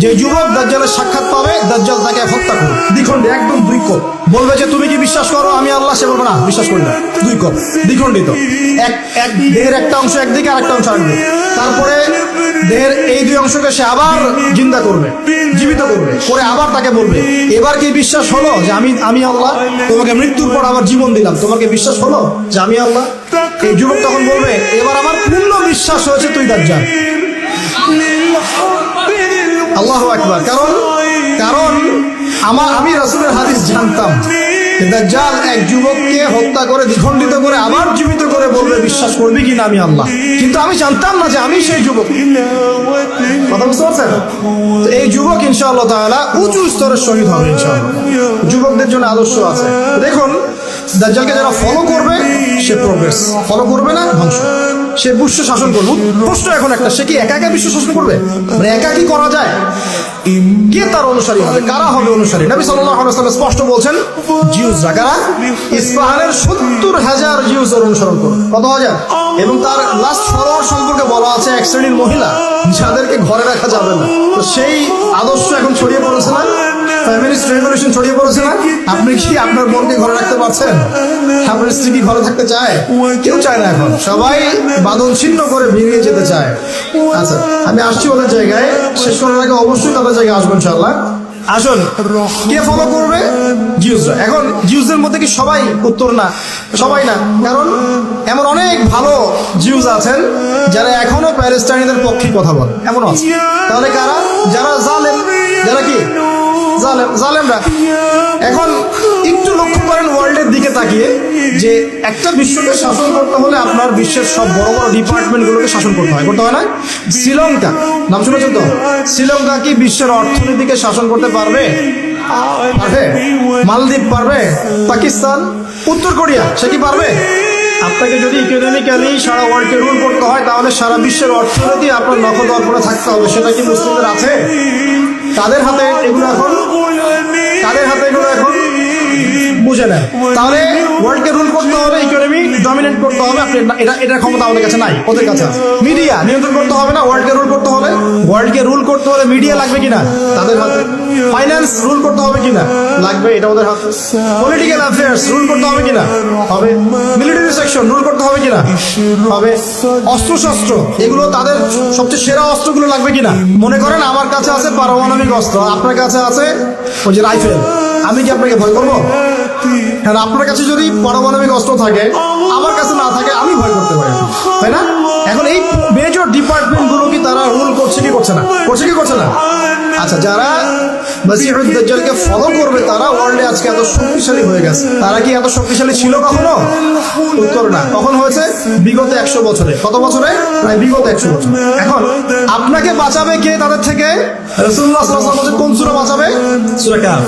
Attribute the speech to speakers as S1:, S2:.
S1: যে যুবক দাজ্জালের সাক্ষাৎ পাবে, দাজ্জাল তাকে হত্যা করবে। দ্বিখণ্ডিত, একদম দুই কোপ। বলবে যে তুমি কি বিশ্বাস করো আমি আল্লাহ? সে বলবে না, বিশ্বাস করি না। দুই কোপ, দ্বিখণ্ডিত। এক দেহের একটা অংশ একদিকে আর একটা অংশ আরেকদিকে। তারপরে দেহের এই দুই অংশকে সে আবার জিন্দা করবে, জীবিত করবে, করে আবার তাকে বলবে এবার কি বিশ্বাস হলো যে আমি আল্লাহ? তোমাকে মৃত্যুর পর আবার জীবন দিলাম, তোমাকে বিশ্বাস হলো যে আমি আল্লাহ? এই যুবক তখন বলবে এবার আমার পূর্ণ বিশ্বাস হয়েছে তুই দাজ্জাল। আল্লাহু আকবার। কারণ আমি রাসূলের হাদিস জানতাম দাজ্জাল এক যুবককে হত্যা করে দ্বিখণ্ডিত করে আবার জীবিত করে বলবে বিশ্বাস করবি কিনা আমি আল্লাহ, কিন্তু আমি জানতাম না যে আমি সেই যুবক। কথা বুঝতে পারছেন? এই যুবক ইনশাআল্লাহ তাআলা উঁচু স্তরের শহীদ হবে ইনশাআল্লাহ। যুবকদের জন্য আদর্শ আছে। দেখুন দাজ্জালকে যারা ফলো করবে সে প্রোগ্রেস, ফলো করবে না ধ্বংস। সে বিশ্ব শাসন করবে। প্রশ্ন এখন একটা, সে কি একা একা বিশ্ব শাসন করবে? মানে একা কি করা যায়? কে তার অনুসারী হবে? কারা হবে অনুসারী? নবী সাল্লাল্লাহু আলাইহি ওয়াসাল্লাম স্পষ্ট বলছেন জিউসরা। কারা? ইসফাহানের 70,000 জিউসের অনুসরণ করবে। কত হাজার? এবং তার লাস্ট ফলোয়ার সম্পর্কে বলা আছে এক শ্রেণীর মহিলা যাদেরকে ঘরে রাখা যাবে না। তো সেই আদর্শ এখন ছড়িয়ে পড়েছে না? ফ্যামিলিস্ট রেভলিউশন ছড়িয়ে পড়েছে না? আপনি কি আপনার বোনকে ঘরে রাখতে পারছেন? আপনার স্ত্রী কি ঘরে থাকতে চায়? কেউ চায় না। এখন সবাই বাঁধন ছিন্ন করে বেরিয়ে যেতে চায়। আচ্ছা, আমি আসছি ওদের জায়গায়। শেষ করার আগে অবশ্যই তাদের জায়গায় আসবো ইনশাআল্লাহ। আসুন, কে ফলো করবে? জিউসরা। এখন জিউসদের মধ্যে কি সবাই? উত্তর না, সবাই না। কারণ এমন অনেক ভালো জিউস আছেন যারা এখনো প্যালেস্টাইনিদের পক্ষে কথা বলে, এমন আছে। তাহলে কারা? যারা জালেম, যারা কি জালেমরা। এখন একটু লক্ষ্য করেন ওয়ার্ল্ডের দিকে তাকিয়ে, যে একটা বিশ্বকে শাসন করতে হলে আপনার বিশ্বের সব বড় বড় ডিপার্টমেন্টগুলোকে শাসন করতে হয়, করতে হয় না? শ্রীলঙ্কা নাম শুনেছেন তো? শ্রীলঙ্কা কি বিশ্বের অর্থনীতিকে শাসন করতে পারবে? পারবে? মালদ্বীপ পারবে? পাকিস্তান? উত্তর কোরিয়া সে কি পারবে? আপনাকে যদি ইকোনমিক্যালি সারা ওয়ার্ল্ডকে রুল করতে হয় তাহলে সারা বিশ্বের অর্থনীতি আপনার নখদর্পণে থাকতে হবে। সেটা কি মুসলিমদের আছে? তাদের হাতে এগুলো এখন বুঝে নেন। তাহলে ওয়ার্ল্ডকে রুল করতে হবে, ইকোনমি ডমিনেট করতে হবে। আপনি এটার ক্ষমতা আমাদের কাছে নাই, ওদের কাছে আছে। মিডিয়া নিয়ন্ত্রণ করতে হবে না? ওয়ার্ল্ডকে রুল করতে হলে, রুল করতে হলে মিডিয়া লাগবে কিনা? তাদের হাতে। ফাইন্যান্স রুল করতে হবে কিনা? লাগবে, এটা ওদের হাতে। পলিটিক্যাল অ্যাফেয়ার্স রুল করতে হবে কিনা? হবে। মিলিটারি সেকশন রুল করতে হবে কিনা? হবে। অস্ত্রশস্ত্র এগুলো তাদের সবচেয়ে সেরা অস্ত্রগুলো লাগবে কিনা? মনে করেন আমার কাছে আছে পারমাণবিক অস্ত্র, আপনার কাছে আছে ওই যে রাইফেল, আমি কি আপনাকে ভয় করবো? হ্যাঁ, আপনার কাছে যদি পারমাণবিক অস্ত্র থাকে, আমার কাছে না থাকে, আমি ভয় করতে পারি, তাই না? এখন এই মেজর ডিপার্টমেন্ট গুলো কি তারা রুল করছে কি করছে না? করছে কি করছে না? আচ্ছা, যারা মসিহুদ দাজ্জালকে ফলো করবে তারা ওয়ার্ল্ডে আজকে এত শক্তিশালী হয়ে গেছে। তারা কি এত শক্তিশালী ছিল কখনো? উত্তর না। কখন হয়েছে? বিগত 100 বছরে। কত বছরে? প্রায় বিগত 100 বছর। এখন আপনাকে বাঁচাবে কে তাদের থেকে? রাসূলুল্লাহ সাল্লাল্লাহু আলাইহি ওয়াসাল্লাম কোন সূরা বাঁচাবে? সূরা কাহফ।